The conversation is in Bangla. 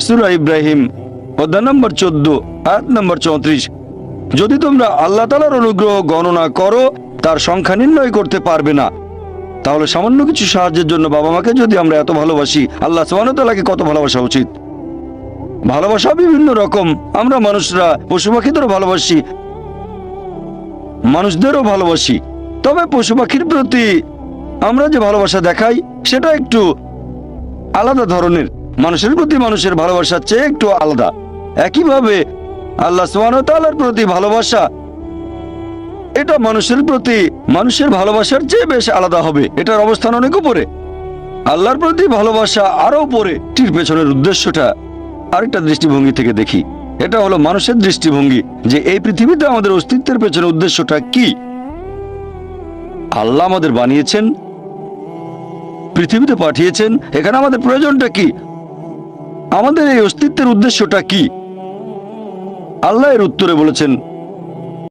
সূরা ইব্রাহিম অধ্যায় নম্বর 14 আয়াত নম্বর 34। যদি তোমরা আল্লাহ তাআলার অনুগ্রহ গণনা করো তার সংখ্যা নির্ণয় করতে পারবে না। তাহলে সামান্য কিছু সাহায্যের জন্য বাবা মাকে যদি আমরা এত ভালোবাসি, আল্লাহ সুবহানাহু ওয়া তাআলাকে কত ভালোবাসা উচিত। ভালোবাসা বিভিন্ন রকম। আমরা মানুষরা পশু পাখিদেরও ভালোবাসি, মানুষদেরও ভালোবাসি। তবে পশু পাখির প্রতি আমরা যে ভালোবাসা দেখাই সেটা একটু আলাদা ধরনের, মানুষের প্রতি মানুষের ভালোবাসার চেয়ে একটু আলাদা। একইভাবে আল্লাহ সুবহানাহু ওয়া তাআলার প্রতি ভালোবাসা, এটা মানুষের প্রতি মানুষের ভালোবাসার চেয়ে বেশ আলাদা হবে। এটার অবস্থান অনেক উপরে। আল্লাহর প্রতি ভালোবাসা আরো উপরে। এটির পেছনের উদ্দেশ্যটা আরেকটা দৃষ্টিভঙ্গি থেকে দেখি। এটা হলো মানুষের দৃষ্টিভঙ্গি, যে এই পৃথিবীতে আমাদের অস্তিত্বের পেছনে উদ্দেশ্যটা কি। আল্লাহ আমাদের বানিয়েছেন, পৃথিবীতে পাঠিয়েছেন, এখানে আমাদের প্রয়োজনটা কি, আমাদের এই অস্তিত্বের উদ্দেশ্যটা কি। আল্লাহ এর উত্তরে বলেছেন,